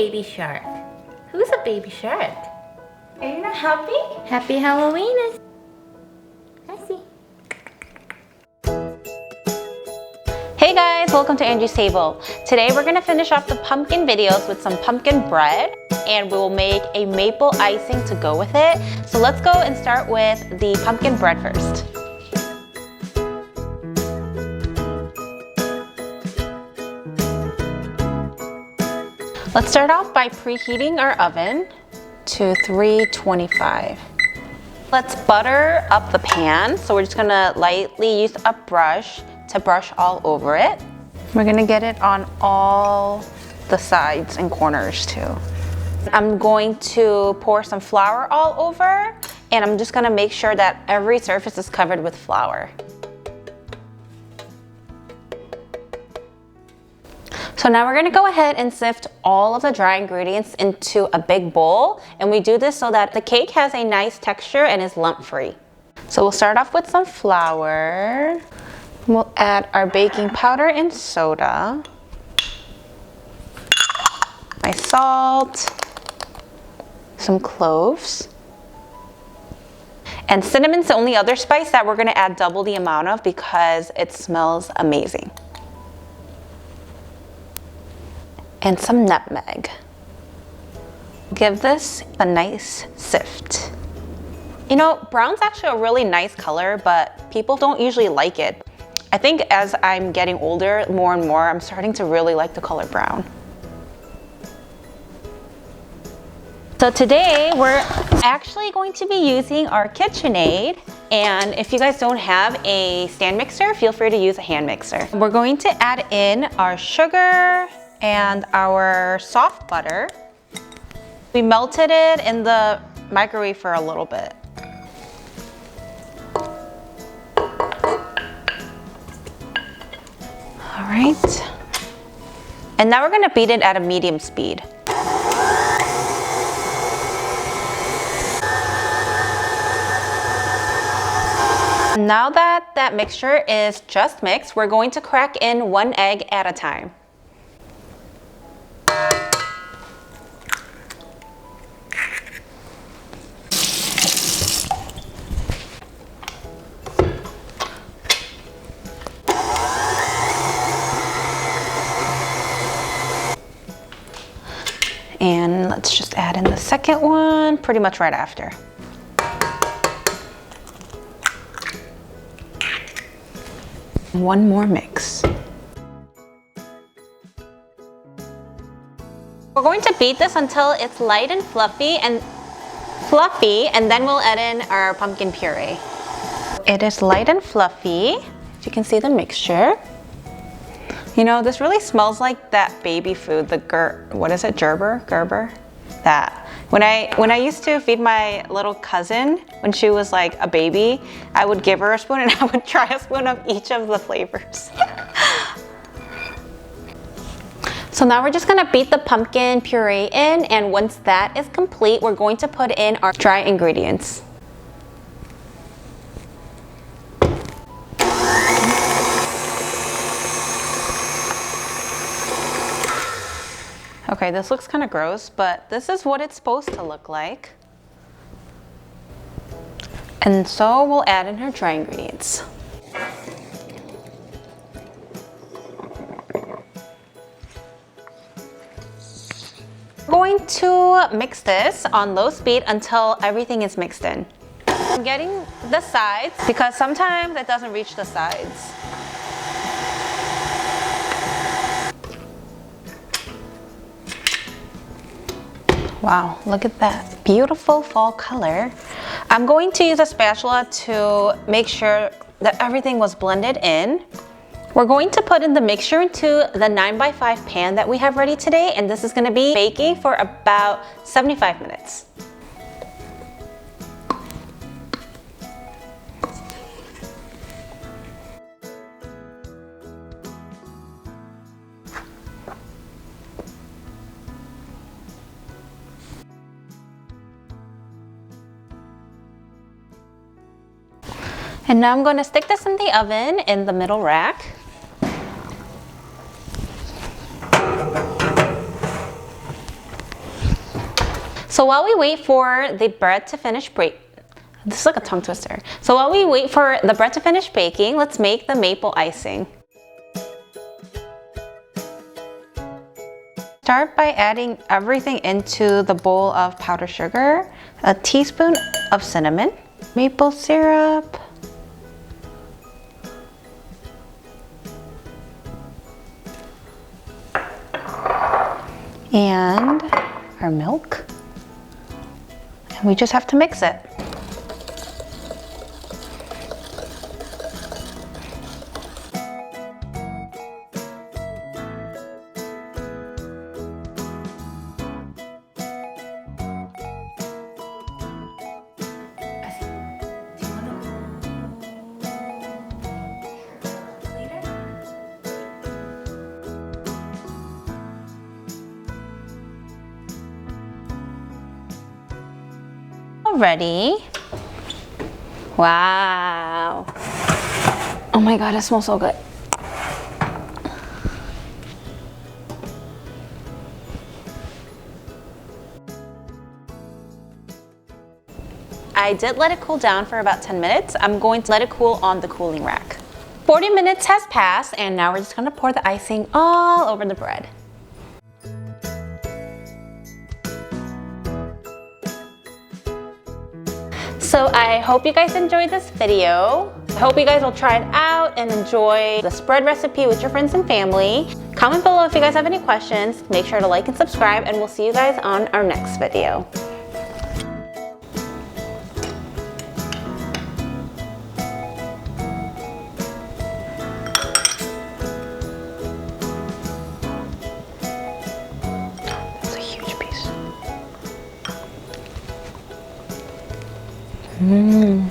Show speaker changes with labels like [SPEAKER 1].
[SPEAKER 1] baby shark? Who's a baby shark? Are you not happy? Happy Halloween. I see. Hey guys, welcome to Angie's Table. Today we're gonna finish off the pumpkin videos with some pumpkin bread, and we will make a maple icing to go with it. So let's go and start with the pumpkin bread first. Let's start off by preheating our oven to 325. Let's butter up the pan. So we're just gonna lightly use a brush to brush all over it. We're gonna get it on all the sides and corners too. I'm going to pour some flour all over, and I'm just gonna make sure that every surface is covered with flour. So now we're gonna go ahead and sift all of the dry ingredients into a big bowl, and we do this so that the cake has a nice texture and is lump-free. So we'll start off with some flour. We'll add our baking powder and soda, my salt, some cloves, and cinnamon's the only other spice that we're gonna add double the amount of because it smells amazing. And some nutmeg. Give this a nice sift. You know, brown's actually a really nice color, but people don't usually like it. I think as I'm getting older, more and more, I'm starting to really like the color brown. So today, we're actually going to be using our KitchenAid. And if you guys don't have a stand mixer, feel free to use a hand mixer. We're going to add in our sugar and our soft butter. We melted it in the microwave for a little bit. All right. And now we're gonna beat it at a medium speed. Now that that mixture is just mixed, we're going to crack in 1 egg at a time. And let's just add in the second one pretty much right after. One more mix. We're going to beat this until it's light and fluffy, and then we'll add in our pumpkin puree. It is light and fluffy. You can see the mixture. You know, this really smells like that baby food, what is it, Gerber? That. When I used to feed my little cousin when she was like a baby, I would give her a spoon and I would try a spoon of each of the flavors. So now we're just gonna beat the pumpkin puree in, and once that is complete, we're going to put in our dry ingredients. Okay, this looks kind of gross, but this is what it's supposed to look like. And so we'll add in our dry ingredients. We're going to mix this on low speed until everything is mixed in. I'm getting the sides because sometimes it doesn't reach the sides. Wow, look at that beautiful fall color. I'm going to use a spatula to make sure that everything was blended in. We're going to put in the mixture into the 9x5 pan that we have ready today, and this is gonna be baking for about 75 minutes. And now I'm going to stick this in the oven in the middle rack. So while we wait for the bread to finish this is like a tongue twister. So while we wait for the bread to finish baking, let's make the maple icing. Start by adding everything into the bowl of powdered sugar, a teaspoon of cinnamon, maple syrup, and our milk. And we just have to mix it. Ready. Wow. Oh my God, it smells so good. I did let it cool down for about 10 minutes. I'm going to let it cool on the cooling rack. 40 minutes has passed and now we're just gonna pour the icing all over the bread. So I hope you guys enjoyed this video. I hope you guys will try it out and enjoy the spread recipe with your friends and family. Comment below if you guys have any questions. Make sure to like and subscribe and we'll see you guys on our next video. That's a huge piece.